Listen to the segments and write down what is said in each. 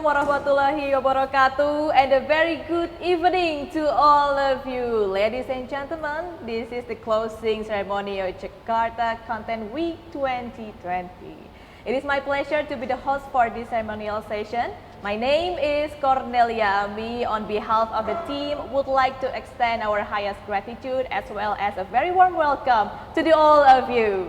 warahmatullahi wabarakatuh, and a very good evening to all of you. Ladies and gentlemen, this is the closing ceremony of Jakarta Content Week 2020. It is my pleasure to be the host for this ceremonial session. My name is Cornelia. Me, on behalf of the team, would like to extend our highest gratitude as well as a very warm welcome to all of you.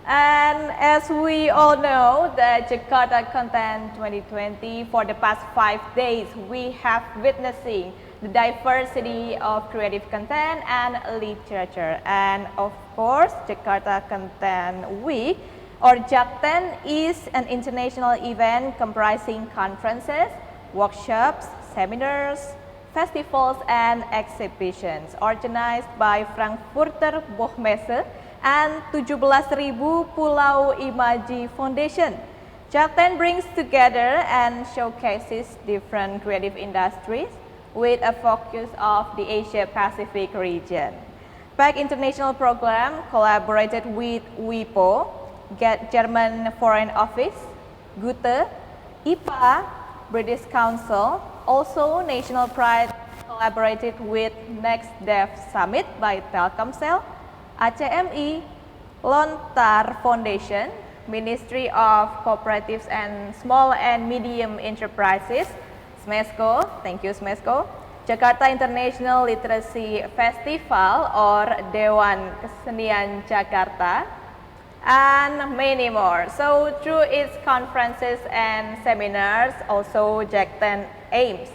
And as we all know, that Jakarta Content 2020, for the past 5 days, we have witnessing the diversity of creative content and literature. And of course, Jakarta Content Week, or JACTEN, is an international event comprising conferences, workshops, seminars, festivals, and exhibitions organized by Frankfurter Buchmesse and 17.000 Pulau Imaji Foundation. JACTEN brings together and showcases different creative industries with a focus of the Asia-Pacific region. PAC International Program collaborated with WIPO, German Foreign Office, Goethe, IPA, British Council. Also, National Pride collaborated with Next Dev Summit by Telkomsel, ACMI, Lontar Foundation, Ministry of Cooperatives and Small and Medium Enterprises, SMESCO, thank you SMESCO, Jakarta International Literacy Festival or Dewan Kesenian Jakarta, and many more. So through its conferences and seminars, also JACTEN aims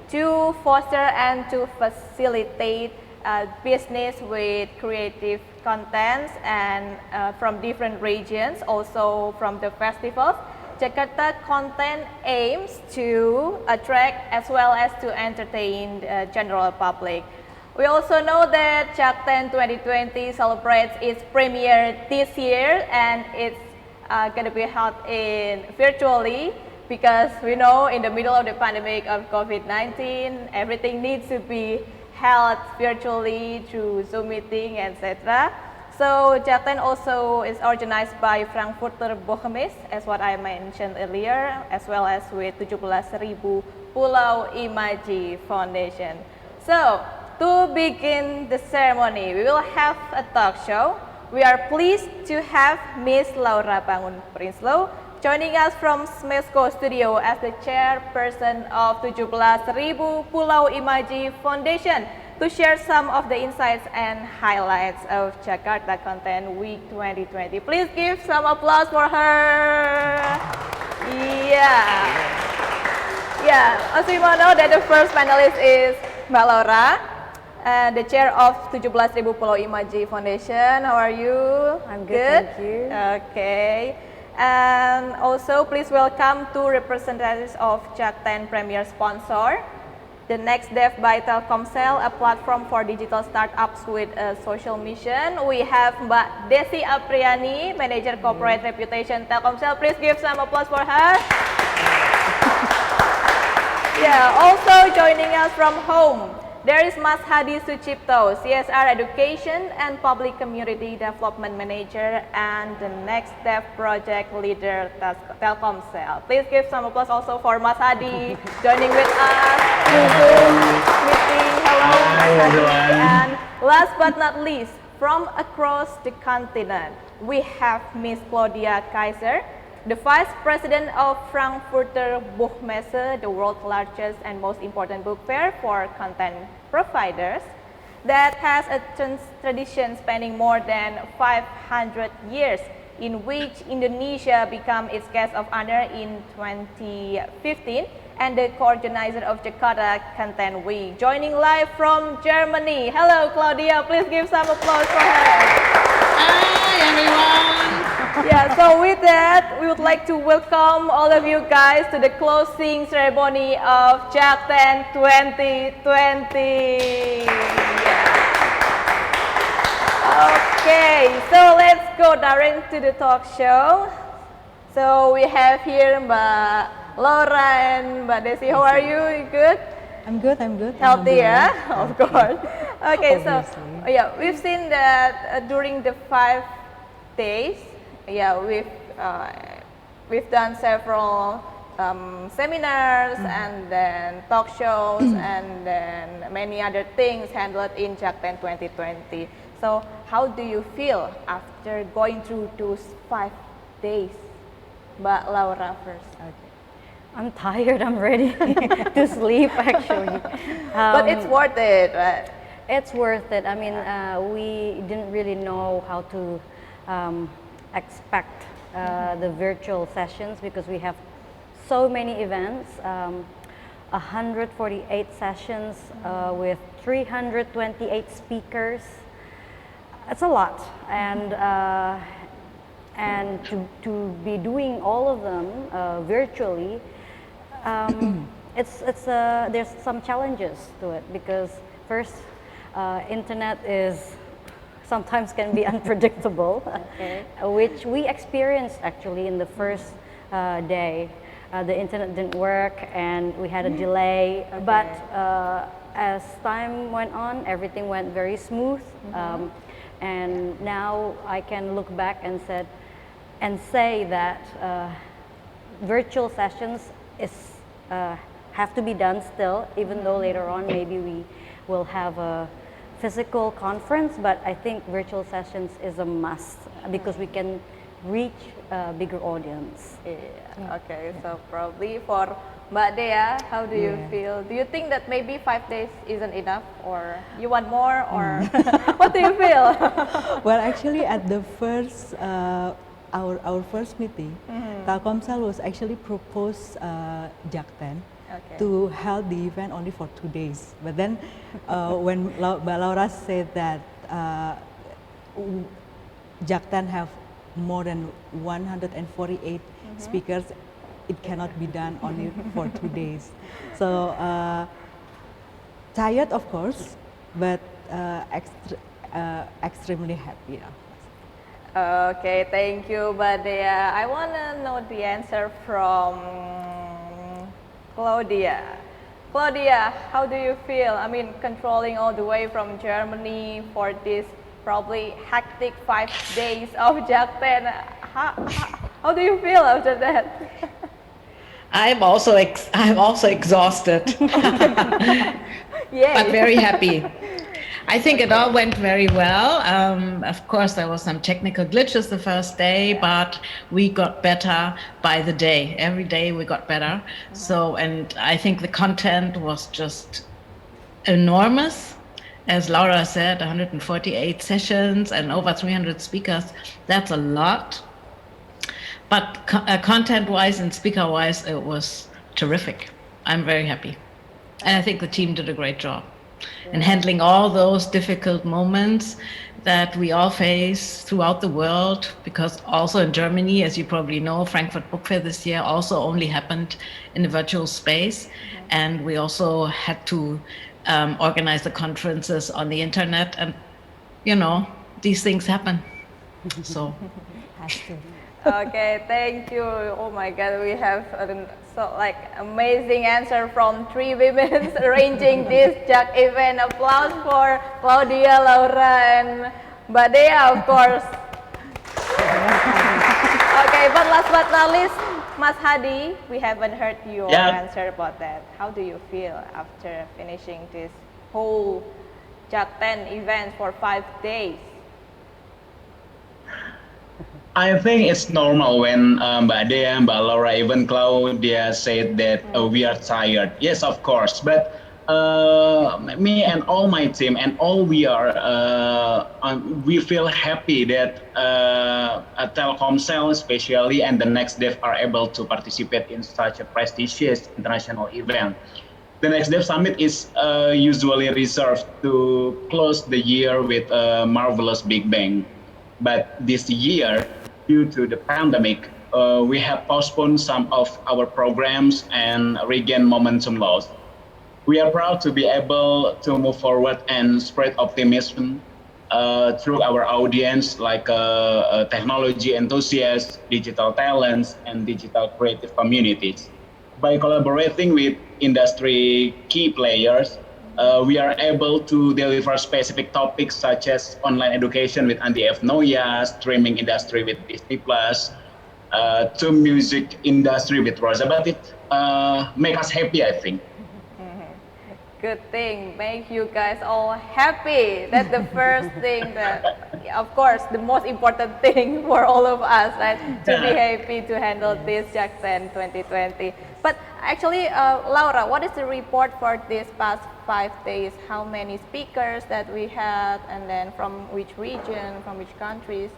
to foster and to facilitate business with creative contents and from different regions, also from the festivals. Jakarta Content aims to attract as well as to entertain the general public. We also know that JACTEN 2020 celebrates its premiere this year, and it's going to be held in virtually because we know in the middle of the pandemic of COVID-19, everything needs to be held virtually through Zoom meeting, etc. So JACTEN also is organized by Frankfurter Buchmesse, as what I mentioned earlier, as well as with 17.000 Pulau Imaji Foundation. So to begin the ceremony, we will have a talk show. We are pleased to have Miss Laura Bangun Prinsloo joining us from SMESCO Studio as the chairperson of 17.000 Pulau Imaji Foundation to share some of the insights and highlights of Jakarta Content Week 2020. Please give some applause for her. Yeah, as we all know that the first panelist is Mbak Laura, the chair of 17.000 Pulau Imaji Foundation. How are you? I'm good, thank you. Okay. And also, please welcome two representatives of JACTEN Premier Sponsor, the Next Dev by Telkomsel, a platform for digital startups with a social mission. We have Mbak Desi Apriani, Manager Corporate Reputation Telkomsel. Please give some applause for her. Yeah, also joining us from home, there is Mas Hadi Sucipto, CSR Education and Public Community Development Manager and the Next Dev Project Leader Telkomsel. Please give some applause also for Mas Hadi joining with us through Zoom meeting. Hello, Mas Hadi. And last but not least, from across the continent, we have Miss Claudia Kaiser, the Vice President of Frankfurter Buchmesse, the world's largest and most important book fair for content providers, that has a tradition spanning more than 500 years, in which Indonesia became its guest of honor in 2015 and the co-organizer of Jakarta Content Week. Joining live from Germany. Hello, Claudia. Please give some applause for her. Hi, everyone. Yeah, so with that, we would like to welcome all of you guys to the closing ceremony of JACTEN 2020. Okay, so let's go direct to the talk show. So we have here Mbak Laura and Mbak Desi. How are you? You good? I'm good, I'm good. Healthy, yeah? Of course. Okay, so Obviously. yeah, we've seen that during the 5 days, yeah, we've done several seminars and then talk shows and then many other things handled in Jakten 2020. So how do you feel after going through those 5 days? Mbak Laura first. Okay. I'm tired. I'm ready to sleep actually. But it's worth it, right? It's worth it. I mean, we didn't really know how to expect the virtual sessions because we have so many events, 148 sessions with 328 speakers. It's a lot, and to be doing all of them virtually, there's some challenges to it because first, internet is sometimes can be unpredictable, Okay. which we experienced actually in the first day. The internet didn't work and we had a delay, but as time went on, everything went very smooth. And now I can look back and say that virtual sessions have to be done still, even though later on maybe we will have a physical conference, but I think virtual sessions is a must because we can reach a bigger audience. Yeah. Okay, so probably for Mbak Dea, how do you feel? Do you think that maybe 5 days isn't enough, or you want more, or what do you feel? Well, actually, at the first our first meeting, Telkomsel was actually proposed Jakten to hold the event only for 2 days. But then, when Mbak Laura said that Jakten have more than 148 speakers, it cannot be done only for 2 days. So tired, of course, but extremely happy. Okay, thank you, Mbak Dea. I want to know the answer from Claudia. Claudia, how do you feel? I mean, controlling all the way from Germany for this probably hectic 5 days of Jakten. How do you feel after that? I'm also exhausted, Yeah. but very happy. I think it all went very well. Of course, there was some technical glitches the first day, but we got better by the day. Every day we got better. So, and I think the content was just enormous. As Laura said, 148 sessions and over 300 speakers. That's a lot. But content-wise and speaker-wise, it was terrific. I'm very happy. And I think the team did a great job in handling all those difficult moments that we all face throughout the world, because also in Germany, as you probably know, Frankfurt Book Fair this year also only happened in a virtual space. And we also had to organize the conferences on the internet, and you know, these things happen. So Okay, thank you. Oh my God, we have so like amazing answer from 3 women arranging this JAK event. Applause for Claudia, Laura, and Mbak Dea, of course. Okay, but last but not least, Mas Hadi, we haven't heard your answer about that. How do you feel after finishing this whole Jakten event for 5 days? I think it's normal when Mbak Dea, Mbak Laura, even Claudia said that we are tired. Yes, of course. But me and all my team and all we feel happy that Telkomsel especially and the Next Dev are able to participate in such a prestigious international event. The Next Dev Summit is usually reserved to close the year with a marvelous Big Bang. But this year, due to the pandemic, we have postponed some of our programs and regain momentum loss. We are proud to be able to move forward and spread optimism through our audience, like technology enthusiasts, digital talents, and digital creative communities. By collaborating with industry key players, we are able to deliver specific topics such as online education with Andi F. Noya, streaming industry with Disney+, to music industry with Rosa, but it make us happy, I think. Good thing, make you guys all happy. That's the first thing that, of course, the most important thing for all of us, right? To be happy to handle this JAC10 2020. But actually, Laura, what is the report for this past 5 days? How many speakers that we had, and then from which region, from which countries?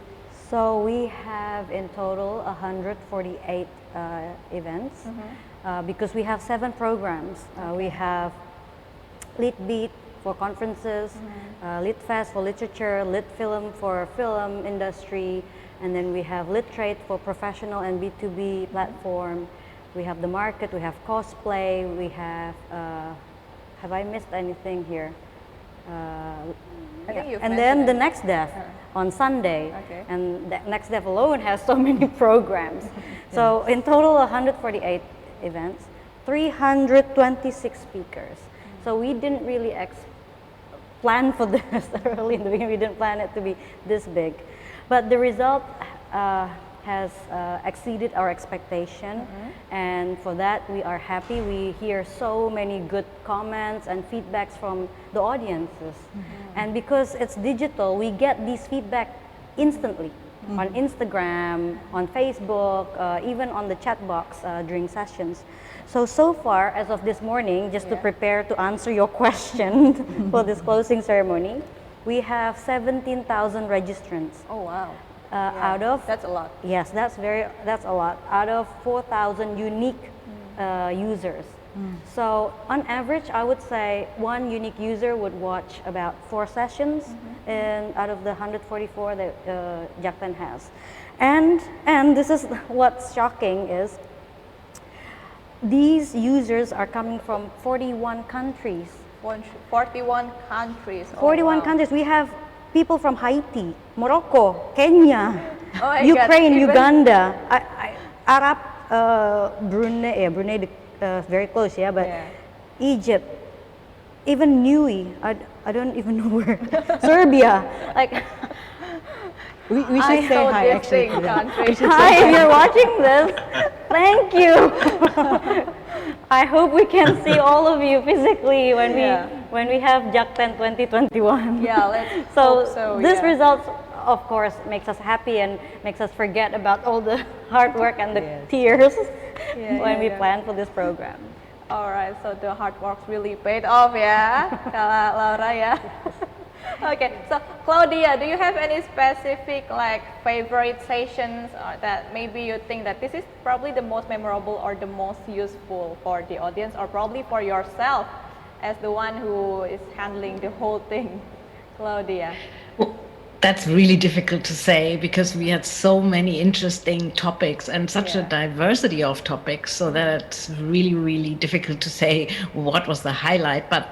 So we have in total 148 events because we have 7 programs. We have Lit Beat for conferences, Lit Fest for literature, Lit Film for film industry, and then we have Lit Trade for professional and B2B platform. We have the market, we have cosplay, we have I missed anything here? I think you've and then the mentioned Next Dev on Sunday, Okay. and the Next Dev alone has so many programs. So in total 148 events, 326 speakers. So we didn't really plan for this early in the beginning. We didn't plan it to be this big, but the result has exceeded our expectation, and for that we are happy. We hear so many good comments and feedbacks from the audiences, and because it's digital, we get these feedback instantly on Instagram, on Facebook, even on the chat box during sessions. So far, as of this morning, just to prepare to answer your question for this closing ceremony, we have 17,000 registrants. Oh wow! Out of That's a lot. Yes, that's a lot. Out of 4,000 unique users. So on average, I would say one unique user would watch about 4 sessions, and out of the 144 that JAC10 has. And this is what's shocking is these users are coming from 41 countries. 41 countries. Oh, 41 wow. countries. We have people from Haiti, Morocco, Kenya, Oh my God, Ukraine, even- Uganda, Arab, Brunei, Brunei very close, but Egypt, even Niue, I don't even know where, Serbia, like. We should say hi actually. Distinct countries. Hi, if you're watching this, thank you. I hope we can see all of you physically when we have JAC10 2021. Yeah, let's So, hope so, this yeah. results, of course, makes us happy and makes us forget about all the hard work and the tears when we plan for this program. All right, so the hard work's really paid off, yeah, Laura, yeah. Okay, so Claudia, do you have any specific like favorite sessions, or that maybe you think that this is probably the most memorable or the most useful for the audience, or probably for yourself as the one who is handling the whole thing, Claudia? Well, that's really difficult to say because we had so many interesting topics and such a diversity of topics, so that it's really, really difficult to say what was the highlight. But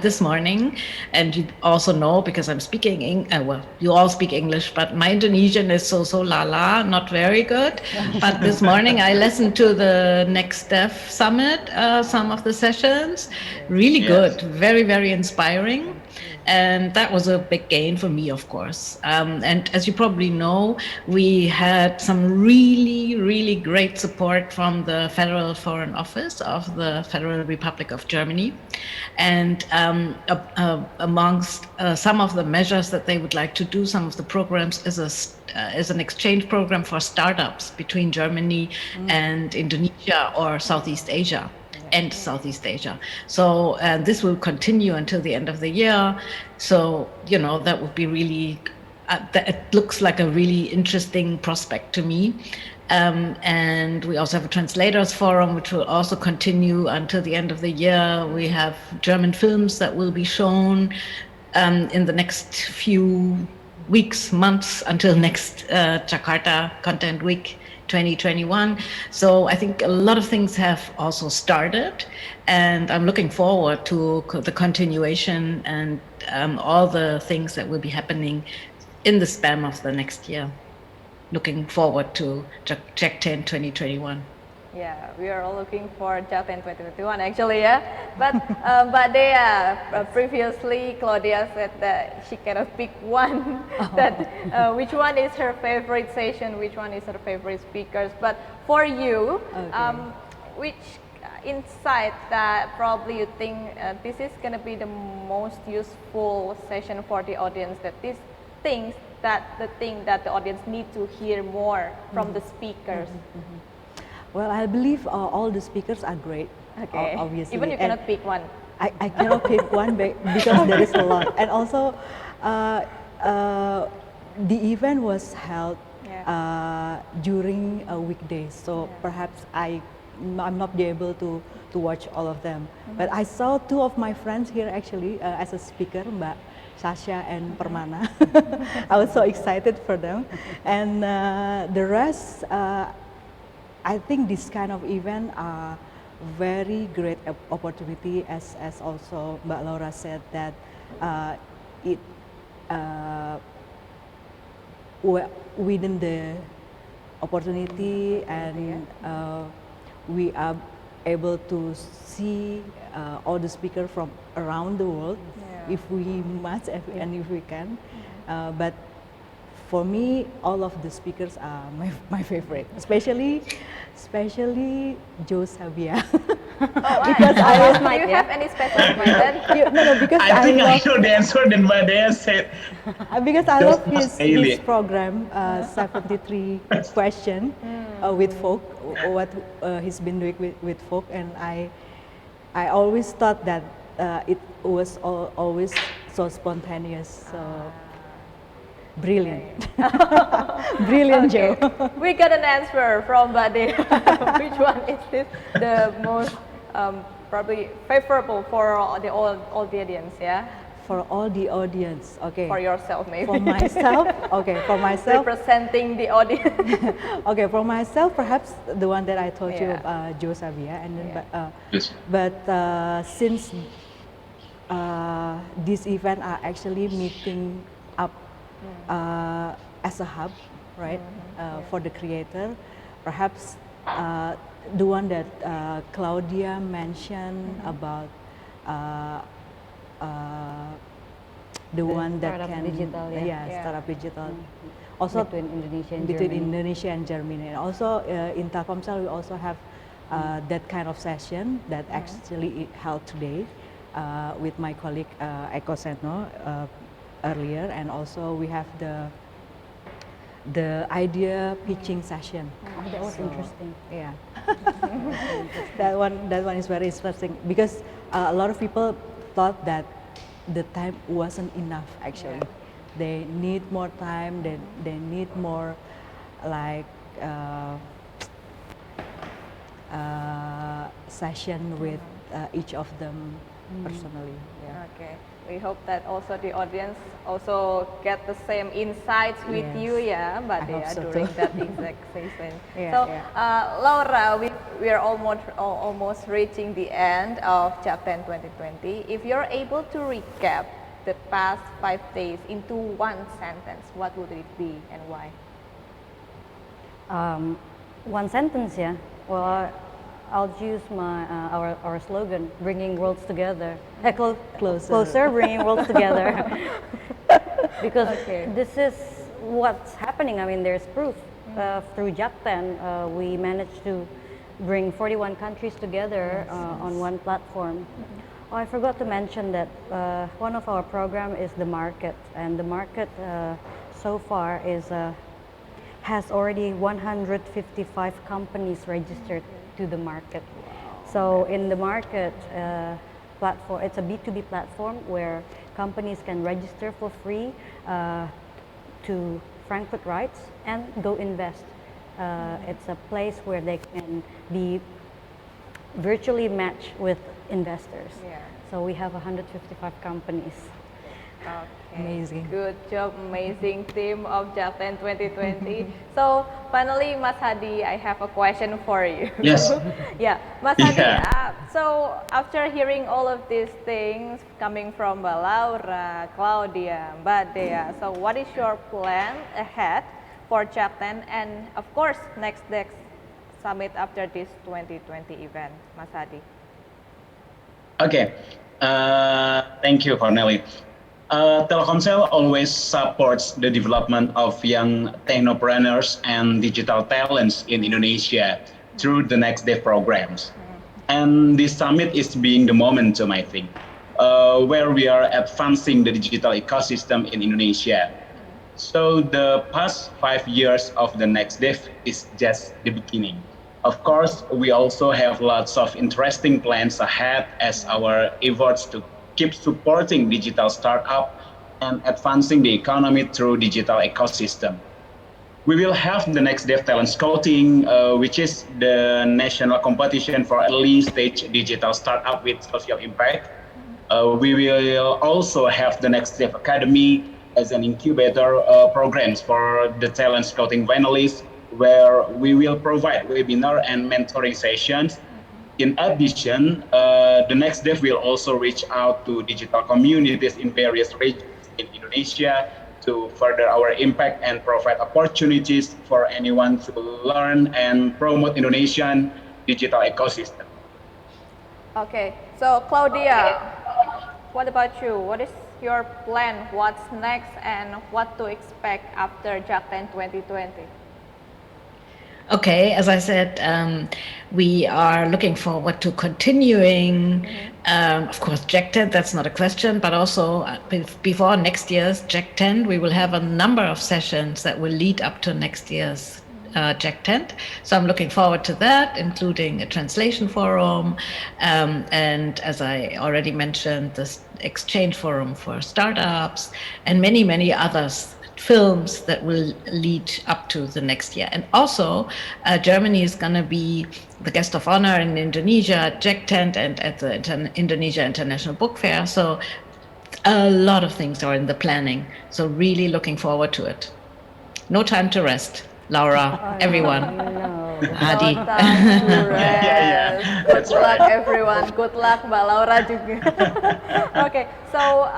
this morning, and you also know because I'm speaking, well, you all speak English, but my Indonesian is so la, not very good. But this morning I listened to the Next Dev Summit, some of the sessions, really good, very, very inspiring. And that was a big gain for me, of course. And as you probably know, we had some really, really great support from the Federal Foreign Office of the Federal Republic of Germany. And amongst some of the measures that they would like to do, some of the programs is an exchange program for startups between Germany and Indonesia or Southeast Asia. And Southeast Asia. So this will continue until the end of the year. So, that would be really, it looks like a really interesting prospect to me. And we also have a translators forum, which will also continue until the end of the year. We have German films that will be shown in the next few weeks, months, until next Jakarta Content Week 2021. So I think a lot of things have also started, and I'm looking forward to the continuation and all the things that will be happening in the span of the next year. Looking forward to JAC10 2021. Yeah, we are all looking for JAC10 2021 actually, yeah. But Mbak Dea, previously Claudia said that she cannot pick one. That which one is her favorite session, which one is her favorite speakers. But for you, which insight that probably you think this is going to be the most useful session for the audience, that these things that the audience need to hear more from the speakers? Well, I believe all the speakers are great. Okay. Obviously. Even you cannot pick one. I cannot pick one because there is a lot. And also, the event was held during a weekday, so perhaps I'm not be able to watch all of them. But I saw two of my friends here actually as a speaker, Mbak Sasha and Permana. I was so excited for them. And the rest, I think this kind of event are very great opportunity, as also Mbak Laura said, that it within the opportunity, and we are able to see all the speakers from around the world, if we must and if we can. But for me, all of the speakers are my favorite, especially Joe Sabia. Because Do you have any special reason? No, because I think I love, know the answer than Mbak Dea said. because I Joe love Sabia. his program, 73 question with folk, what he's been doing with folk, and I always thought that it was always so spontaneous, so brilliant. Brilliant, Joe. We got an answer from Mbak Dea. Which one is this the most probably favorable for all the audience? Yeah. For all the audience, okay. For yourself, maybe. For myself, okay. For myself, Representing the audience. okay. For myself, perhaps the one that I told you, Yeah. Joe Sabia, and then, Yes. but since this event are actually meeting up as a hub, right, for the creator, perhaps the one that Claudia mentioned about the one that Startup can digital, yeah. startup digital. Also between Indonesia and between Germany. Indonesia and Germany, and also in Telkomsel we also have that kind of session that actually held today with my colleague Eko Seno earlier, and also we have the idea pitching session. Oh, that was interesting. Yeah, that one is very interesting because a lot of people thought that the time wasn't enough. Actually, they need more time. They need more like session with each of them personally. Yeah. Okay. We hope that also the audience also get the same insights with you, yeah, Mbak I hope Dea, so during too. that exact session. Yeah, So, yeah. Laura, we are almost reaching the end of Japten 2020. If you're able to recap the past 5 days into one sentence, what would it be and why? One sentence, yeah. Well, I'll use my our slogan, bringing worlds together. Closer, bringing worlds together. Because this is what's happening. I mean, there's proof. Through Japten, we managed to bring 41 countries together on one platform. Oh, I forgot to mention that one of our program is the market, and the market so far has already 155 companies registered to the market. So in the market platform, it's a B2B platform where companies can register for free to Frankfurt Rights and go invest. It's a place where they can be virtually matched with investors. Yeah. So we have 155 companies. Okay. Amazing. Good job, amazing team of Japten 2020. So finally, Mas Hadi, I have a question for you. Yes. Yeah, Mas Hadi. Yeah. So after hearing all of these things coming from Mbak Laura, Claudia, Mbak Dea, so what is your plan ahead for Japten and of course next summit after this 2020 event, Mas Hadi? Okay. Thank you, Corneli. Telkomsel always supports the development of young technopreneurs and digital talents in Indonesia through the Next Dev programs. And this summit is being the momentum, I think, where we are advancing the digital ecosystem in Indonesia. So the past 5 years of the Next Dev is just the beginning. Of course, we also have lots of interesting plans ahead as our efforts to keep supporting digital startup and advancing the economy through digital ecosystem. We will have the Next Dev Talent Scouting, which is the national competition for early stage digital startup with social impact. We will also have the Next Dev Academy as an incubator programs for the talent scouting finalists, where we will provide webinar and mentoring sessions. In addition, the Next Dev will also reach out to digital communities in various regions in Indonesia to further our impact and provide opportunities for anyone to learn and promote Indonesian digital ecosystem. Okay, so Claudia, what about you? What is your plan? What's next and what to expect after JACTEN 2020? Okay, as I said, we are looking forward to continuing, of course, Jack 10, that's not a question, but also before next year's Jack 10, we will have a number of sessions that will lead up to next year's Jack 10. So I'm looking forward to that, including a translation forum, and as I already mentioned, this exchange forum for startups, and many, many others films that will lead up to the next year. And also, Germany is going to be the guest of honor in Indonesia at Jack Tent and at the Indonesia International Book Fair. So a lot of things are in the planning. So really looking forward to it. No time to rest. Laura, everyone. Hadi. No time to rest. Yeah. Good That's luck, right. everyone. Good luck, Mbak Laura juga. Okay, so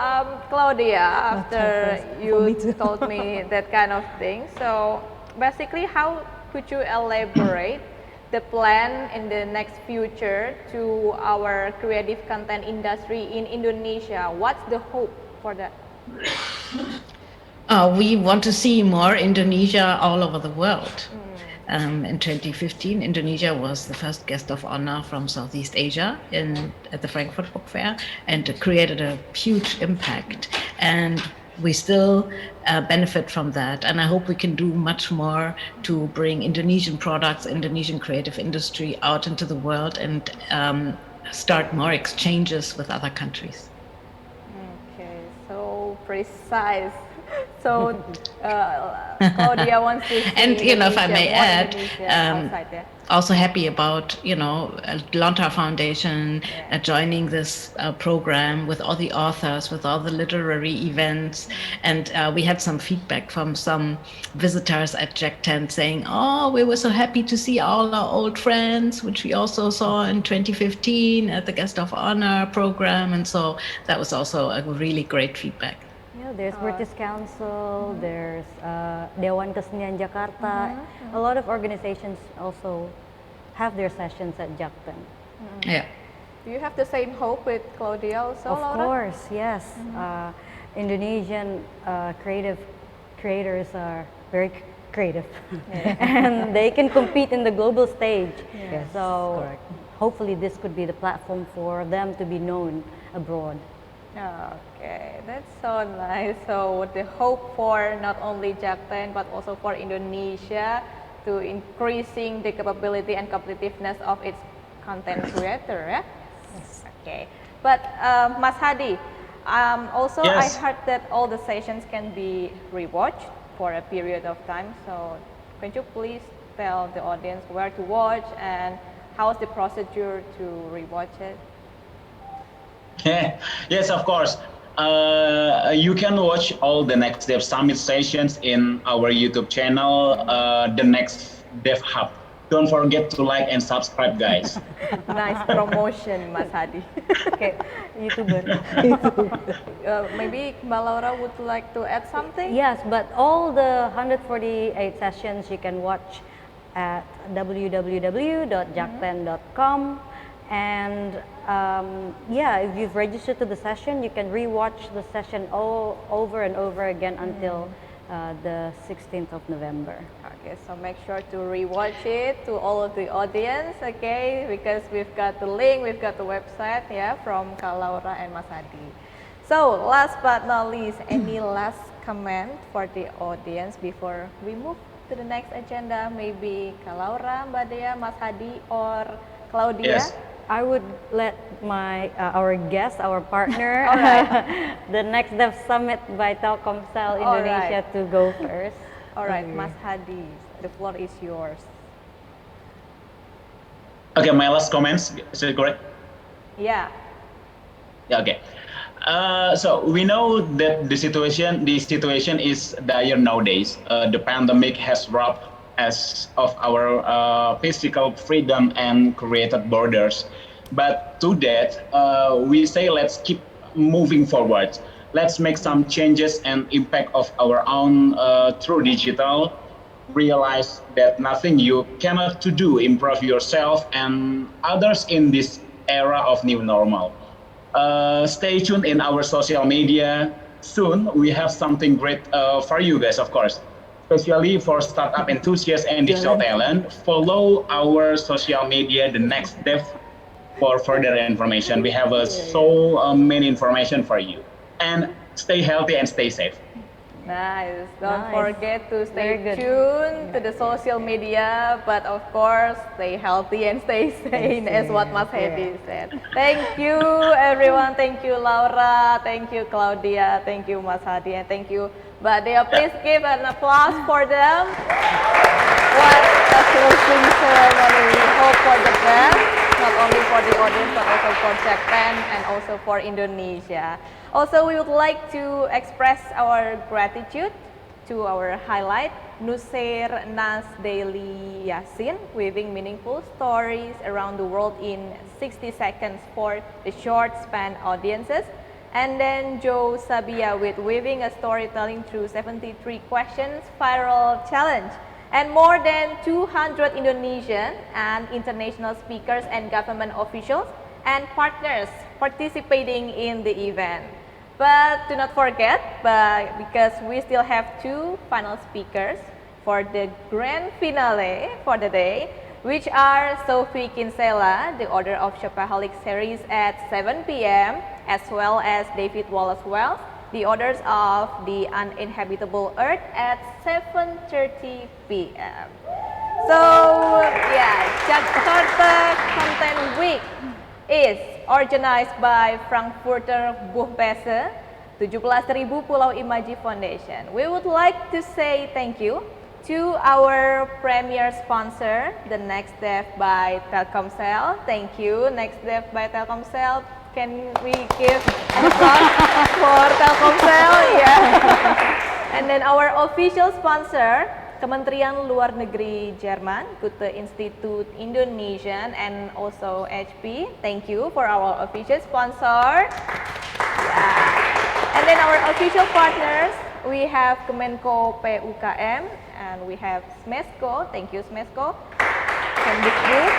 Claudia, after you told me that kind of thing, so basically, how could you elaborate the plan in the next future to our creative content industry in Indonesia? What's the hope for that? We want to see more Indonesia all over the world. In 2015, Indonesia was the first guest of honor from Southeast Asia at the Frankfurt Book Fair, and it created a huge impact. And we still benefit from that. And I hope we can do much more to bring Indonesian products, Indonesian creative industry out into the world and start more exchanges with other countries. Okay, so precise. So Claudia wants to see And if I may add, outside, yeah. also happy about Lontar Foundation joining this program with all the authors, with all the literary events, and we had some feedback from some visitors at Jack 10 saying, "Oh, we were so happy to see all our old friends, which we also saw in 2015 at the Guest of Honor program," and so that was also a really great feedback. There's British Council, there's Dewan Kesenian Jakarta. A lot of organizations also have their sessions at JACTEN. Yeah. Do you have the same hope with Claudia also, Of Laura? course, yes. Indonesian creators are very creative, and they can compete in the global stage. Yes, So correct. hopefully this could be the platform for them to be known abroad. Okay, that's so nice. So the hope for not only JACTEN but also for Indonesia to increasing the capability and competitiveness of its content creator, yeah? Yes. Okay, but Mas Hadi, also Yes. I heard that all the sessions can be rewatched for a period of time. So could you please tell the audience where to watch and how's the procedure to rewatch it? Yes, of course. You can watch all the Next Dev Summit sessions in our YouTube channel, the Next Dev Hub. Don't forget to like and subscribe, guys. Nice promotion, Mas Hadi. Okay, YouTuber. Maybe Mbak Laura would like to add something? Yes, but all the 148 sessions you can watch at www.jakten.com, and yeah, if you've registered to the session, you can rewatch the session all over and over again until the 16th of November. Okay, so make sure to rewatch it to all of the audience, okay? Because we've got the link, we've got the website, yeah, from Kak Laura and Mas Hadi. So last but not least, any last comment for the audience before we move to the next agenda? Maybe Kak Laura, Mbak Dea, Mas Hadi, or Claudia? Yes. I would let our guest, our partner, the Next Dev Summit by Telkomsel Indonesia to go first. All right, Mas Hadi, the floor is yours. Okay, my last comments, is it correct? Yeah. Yeah, okay. So we know that the situation is dire nowadays. The pandemic has robbed us of our physical freedom and created borders. But to that, we say let's keep moving forward. Let's make some changes and impact of our own through digital. Realize that nothing you cannot to do, improve yourself and others in this era of new normal. Stay tuned in our social media. Soon we have something great for you guys, of course, especially for startup enthusiasts and digital talent. Follow our social media, the Next Dev, for further information. We have so many information for you. And stay healthy and stay safe. Nice. Don't Nice. forget to stay Very good. tuned to the social media, but of course, stay healthy and stay sane, as what Mas Hedi said. Thank you, everyone. Thank you, Laura. Thank you, Claudia. Thank you, Mas Hadi. And thank you, Mbak Dea. Please give an applause for them. What a closing ceremony. We hope for the best, not only for the audience, but also for Japan and also for Indonesia. Also, we would like to express our gratitude to our highlight, Nusair Nas Daily Yasin, weaving meaningful stories around the world in 60 seconds for the short span audiences. And then Joe Sabia with weaving a storytelling through 73 questions viral challenge. And more than 200 Indonesian and international speakers and government officials and partners participating in the event. But do not forget, because we still have two final speakers for the grand finale for the day, which are Sophie Kinsella, the author of Shopaholic series at 7 p.m., as well as David Wallace Wells, the authors of The Uninhabitable Earth at 7:30 p.m. So, yeah, Jakarta Content Week is organized by Frankfurter Buchmesse, 17.000 Pulau Imaji Foundation. We would like to say thank you to our premier sponsor, the Next Dev by Telkomsel. Thank you, Next Dev by Telkomsel. Can we give an applause for Telkomsel? Yeah. And then our official sponsor, Kementerian Luar Negeri Jerman, Goethe Institute Indonesian, and also HP. Thank you for our official sponsor. Yeah. And then our official partners, we have Kemenko PUKM, and we have Smesco. Thank you, Smesco. Kemdikbud.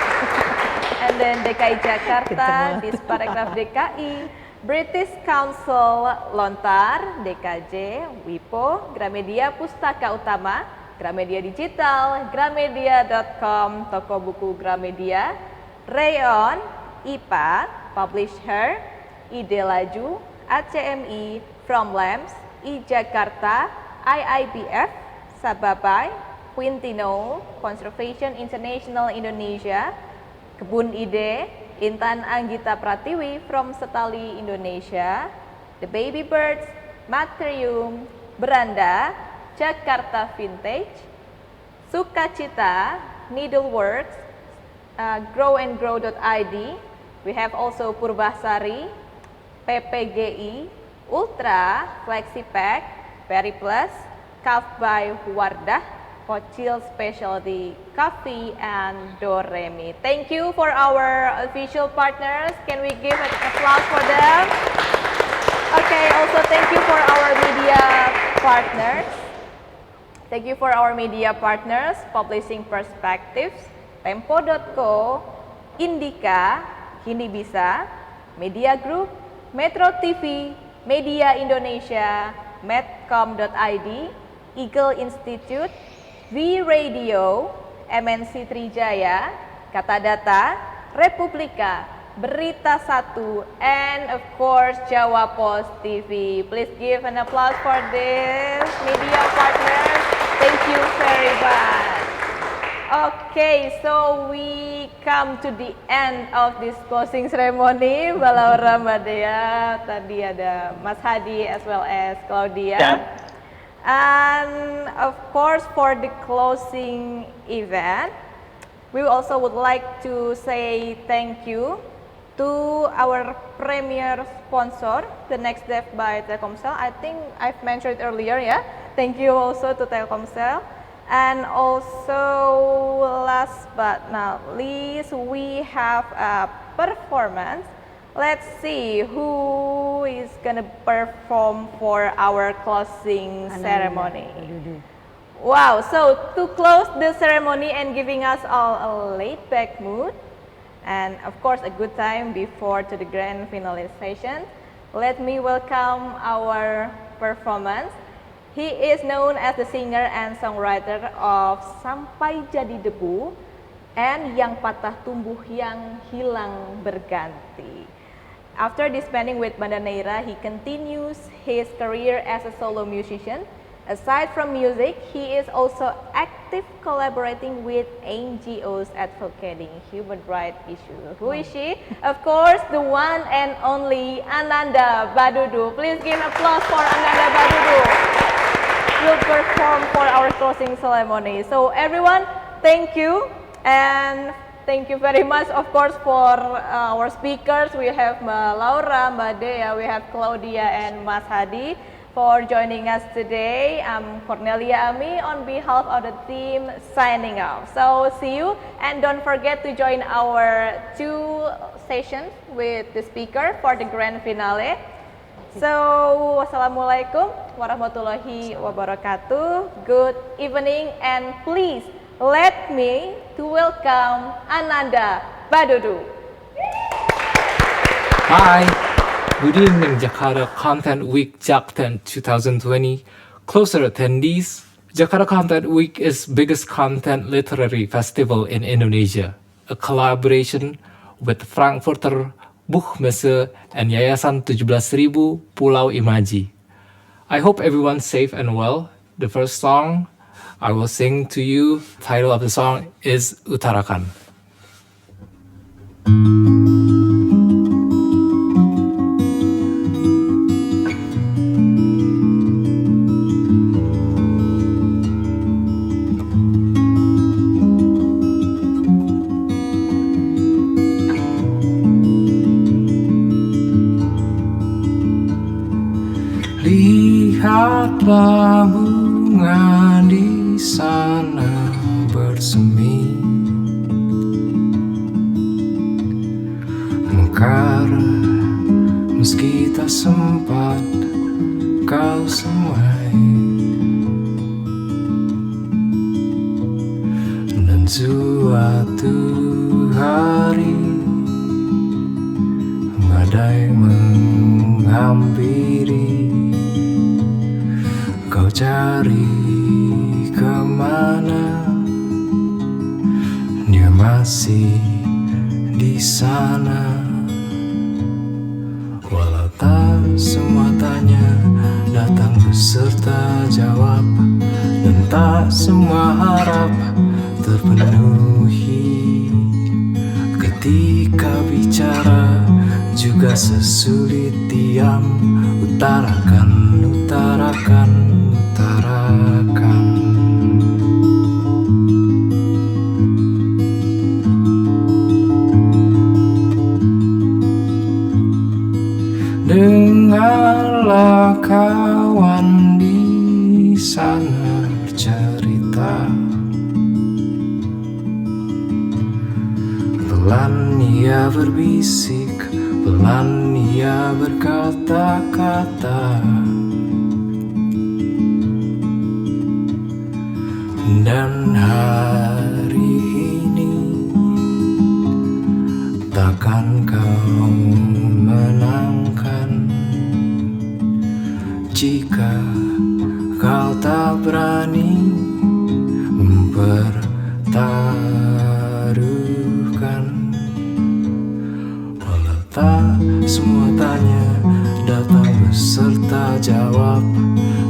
And then DKI Jakarta, Disparekraf DKI, British Council Lontar, DKJ, WIPO, Gramedia Pustaka Utama, Gramedia Digital, Gramedia.com, Toko Buku Gramedia, Rayon, IPA, Publisher, Ide Laju, ACMI, From Lamps, Jakarta, IIPF, Sababai, Quintino, Conservation International Indonesia, Kebun Ide, Intan Anggita Pratiwi from Setali Indonesia, The Baby Birds, Materium, Beranda, Jakarta Vintage, Sukacita, Needleworks, growandgrow.id. We have also Purbasari, PPGI, Ultra, FlexiPack, Periplus, Calf by Wardah, Kocil Specialty Coffee, and Doremi. Thank you for our official partners. Can we give an applause for them? Okay, also thank you for our media partners. Thank you for our media partners, Publishing Perspectives, Tempo.co, Indica, Kini Bisa, Media Group, Metro TV, Media Indonesia, Medcom.id, Eagle Institute, V Radio, MNC Trijaya, Kata Data, Republika, Berita Satu, and of course Jawa Post TV. Please give an applause for this media partners. Thank you very much. Okay, so we come to the end of this closing ceremony. Mbak Laura, Mbak Dea, tadi ada Mas Hadi as well as Claudia. Yeah. And of course for the closing event, we also would like to say thank you to our premier sponsor, the Next Step by Telkomsel. I think I've mentioned earlier, yeah. Thank you also to Telkomsel. And also, last but not least, we have a performance. Let's see who is gonna perform for our closing ceremony. Wow, so to close the ceremony and giving us all a laid-back mood, and of course a good time before to the grand finalization, let me welcome our performance. He is known as the singer and songwriter of Sampai Jadi Debu and Yang Patah Tumbuh Yang Hilang Berganti. After disbanding with Banda Neira, he continues his career as a solo musician. Aside from music, he is also active collaborating with NGOs advocating human rights issues. Who is she? Of course, the one and only Ananda Badudu. Please give applause for Ananda Badudu. Will perform for our closing ceremony. So everyone, thank you, and thank you very much, of course, for our speakers. We have Mbak Laura, Mbak Dea, we have Claudia and Mas Hadi for joining us today. I'm Cornelia Ami on behalf of the team signing off. So see you, and don't forget to join our 2 sessions with the speaker for the grand finale. So, wassalamualaikum warahmatullahi wabarakatuh. Good evening, and please let me to welcome Ananda Badudu. Hi, good evening Jakarta Content Week Jakten 2020. Closer attendees, Jakarta Content Week is biggest content literary festival in Indonesia, a collaboration with Frankfurter Buchmesse and Yayasan 17.000 Pulau Imaji. I hope everyone's safe and well. The first song I will sing to you, title of the song is Utarakan. Lihatlah bunga di sana bersemi, mekar meski tak sempat kau semai, dan suatu hari badai menghampiri. Kau cari kemana? Dia masih di sana. Walau tak semua tanya datang beserta jawab, dan tak semua harap terpenuhi. Ketika bicara juga sesulit diam. Utarakan, utarakan, utarakan. Dengarlah kawan di sana bercerita. Pelan ia berbisik, pelan ia berkata-kata. Dan hari ini takkan kau Ketika kau tak berani mempertaruhkan, walau tak semua tanya datang beserta jawab,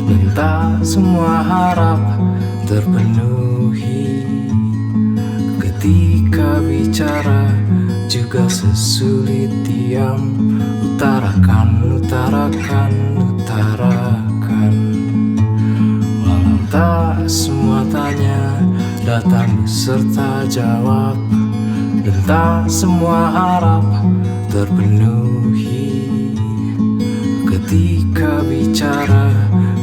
dan tak semua harap terpenuhi. Ketika bicara juga sesulit diam, utarakan, utarakan, utarakan. Walau tak semua tanya datang beserta jawab, dan tak semua harap terpenuhi. Ketika bicara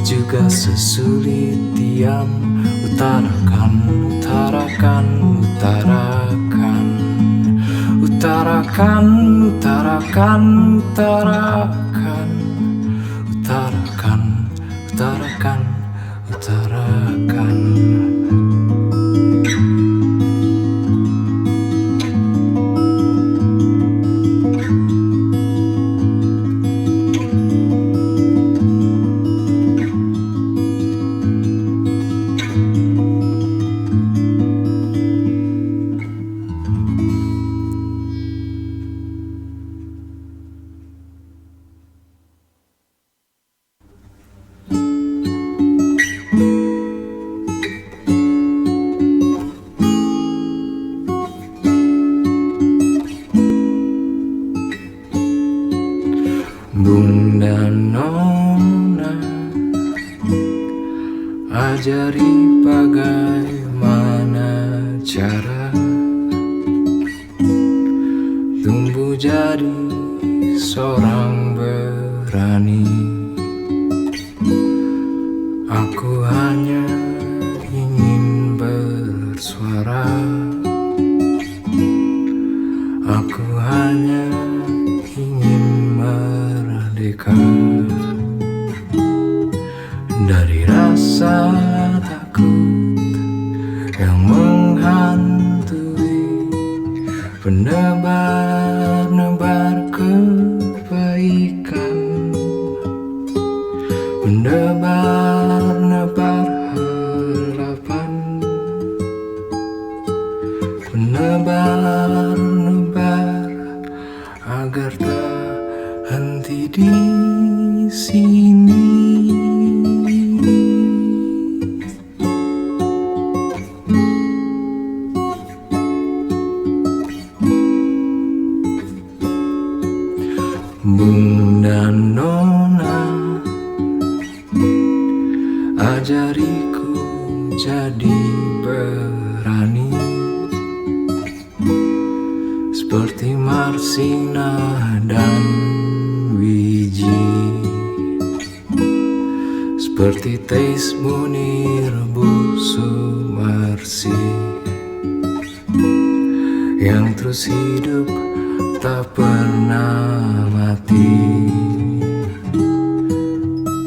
juga sesulit diam, utarakan, utarakan, utarakan. Utarakan, utarakan, utarakan. Utarakan, utarakan, utarakan. Bunda Nona, ajari bagaimana cara tumbuh jadi seorang berani. Aku hanya ingin bersuara, aku hanya ingin merdeka dari rasa takut yang menghantui, penebar-nebar kebaikan, menebar-nebar harapan, menebar-nebar agar tak henti di sini. Bunda Nona, ajariku jadi berani, seperti Marsina dan Wiji, seperti Teis Munir Bu Sumarsi, yang terus hidup tak pernah mati.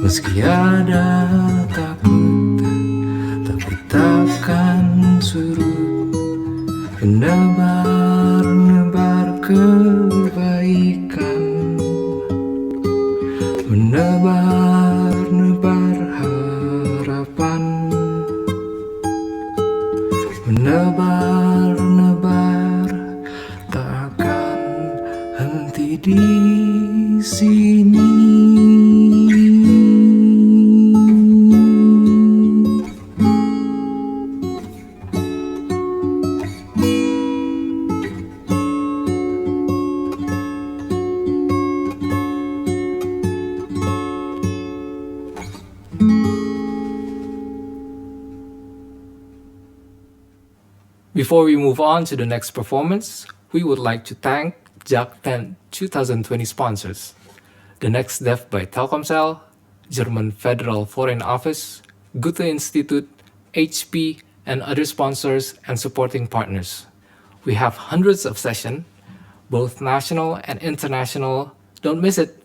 Meski ada takut, tapi takkan surut, menebar-nebar kebaikan, menebar-nebar harapan, menebar-nebar takkan henti di sini. Before we move on to the next performance, we would like to thank JAK10 2020 sponsors: The Next Dev by Telkomsel, German Federal Foreign Office, Goethe Institute, HP, and other sponsors and supporting partners. We have hundreds of sessions, both national and international. Don't miss it.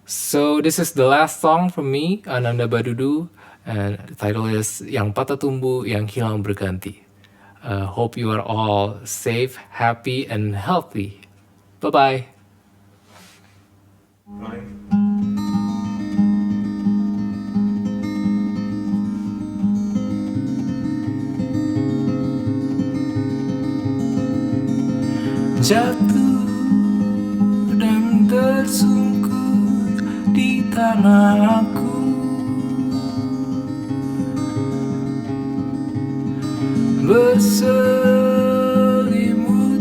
So this is the last song from me, Ananda Badudu, and the title is Yang Patah Tumbuh, Yang Hilang Berganti. Hope you are all safe, happy, and healthy. Bye-bye. jatuh dan tersungkur di tanahku. Berselimut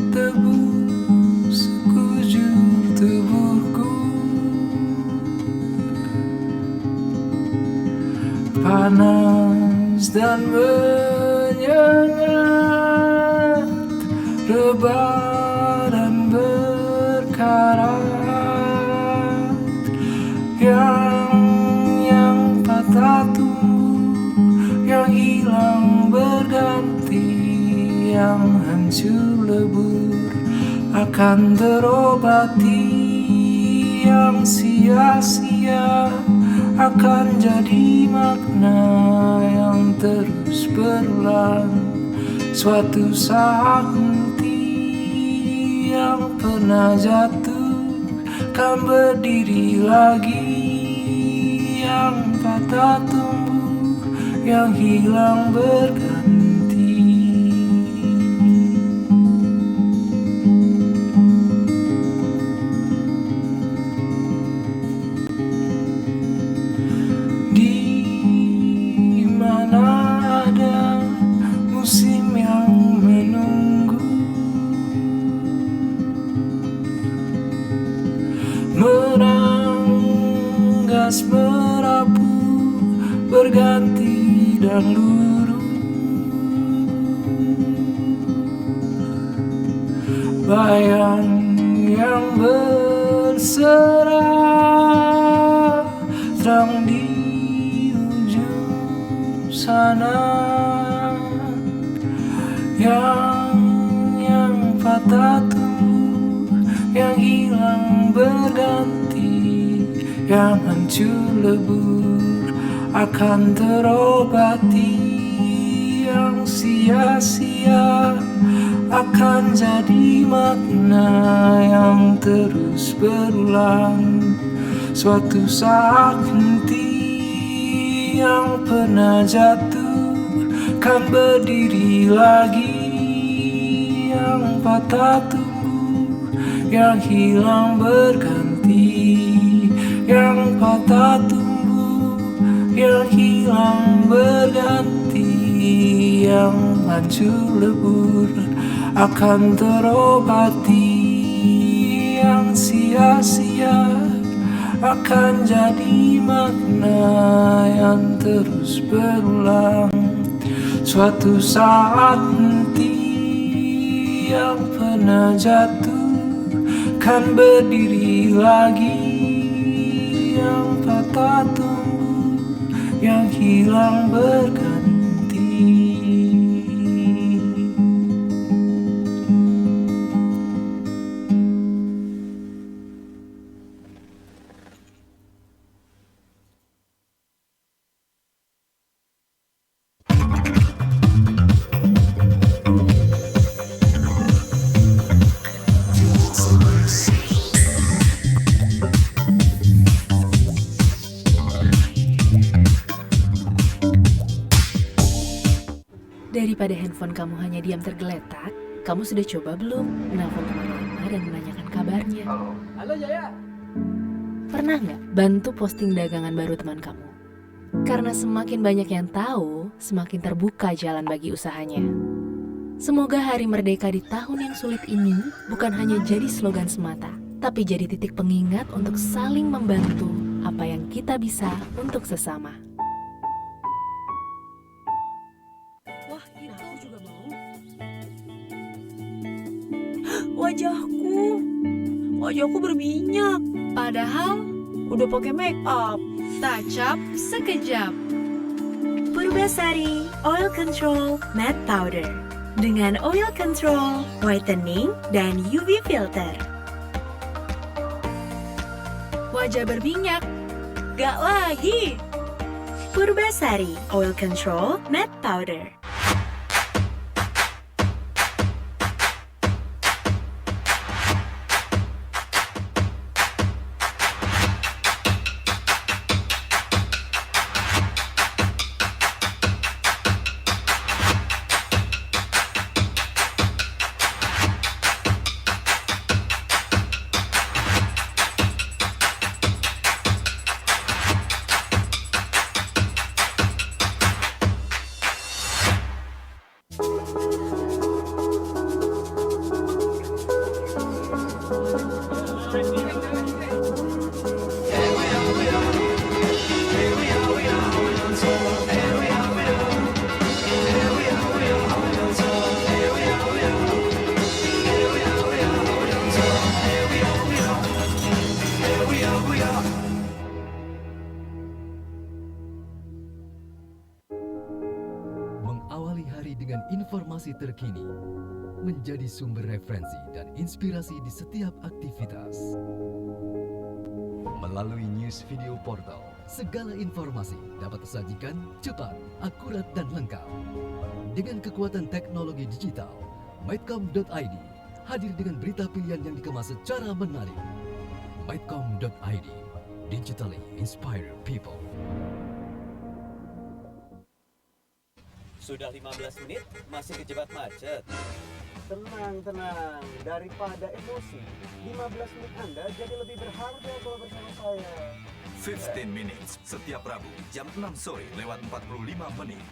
tebu sekujur tubuhku, panas dan menyengat, rebah dan berkarat. Yang patah tumbuh, yang hilang berganti, yang hancur lebur akan terobati, yang sia-sia akan jadi makna yang terus berulang. Suatu saat nanti yang pernah jatuh kan berdiri lagi, yang patah tumbuh, yang hilang berganti. Di mana ada musim yang menunggu, meranggas merapu, berganti dan luruh. Bayang yang berserah terang di ujung sana, yang patah tumbuh, yang hilang berganti, yang hancur lebur akan terobati, yang sia-sia akan jadi makna yang terus berulang. Suatu saat nanti yang pernah jatuh kan berdiri lagi, yang patah tumbuh, yang hilang berganti, yang patah tumbuh, yang hilang berganti, yang hancur lebur akan terobati, yang sia-sia akan jadi makna yang terus berulang. Suatu saat nanti yang pernah jatuh kan berdiri lagi, yang patah tumbuh, yang hilang berganti. Daripada handphone kamu hanya diam tergeletak, kamu sudah coba belum menelpon teman lama dan menanyakan kabarnya? Halo Jaya. Pernah nggak bantu posting dagangan baru teman kamu? Karena semakin banyak yang tahu, semakin terbuka jalan bagi usahanya. Semoga Hari Merdeka di tahun yang sulit ini bukan hanya jadi slogan semata, tapi jadi titik pengingat untuk saling membantu apa yang kita bisa untuk sesama. Wajahku berminyak. Padahal udah pakai make up, touch up sekejap. Purbasari Oil Control Matte Powder dengan oil control, whitening, dan UV filter. Wajah berminyak, gak lagi. Purbasari Oil Control Matte Powder. informasi terkini, menjadi sumber referensi dan inspirasi di setiap aktivitas. Melalui news video portal, segala informasi dapat disajikan cepat, akurat, dan lengkap. Dengan kekuatan teknologi digital, Maidcom.id hadir dengan berita pilihan yang dikemas secara menarik. Maidcom.id, digitally inspire people. Sudah 15 menit, masih kejebak macet. Tenang, daripada emosi, 15 menit Anda jadi lebih berharga kalau bersama saya. 15 Minutes, setiap Rabu, jam 6 sore lewat 45 menit.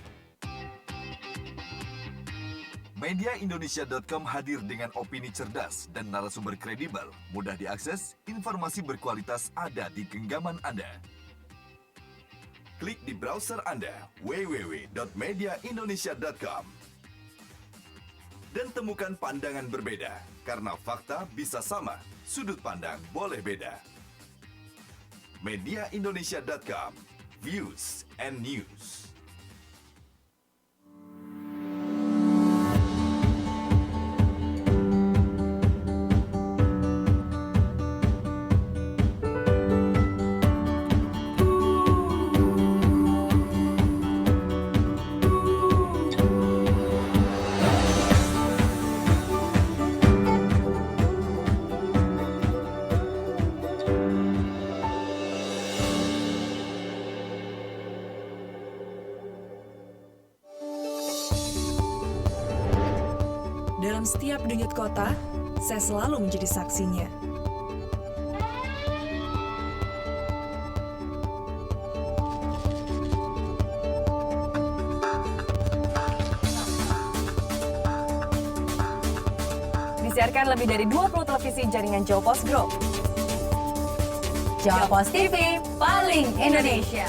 Mediaindonesia.com hadir dengan opini cerdas dan narasumber kredibel, mudah diakses, informasi berkualitas ada di genggaman Anda. Klik di browser Anda, www.mediaindonesia.com. Dan temukan pandangan berbeda, karena fakta bisa sama, sudut pandang boleh beda. Mediaindonesia.com, views and news. Dalam setiap denyut kota, saya selalu menjadi saksinya. Disiarkan lebih dari 20 televisi jaringan Jawa Post Group. Jawa Post TV, paling Indonesia.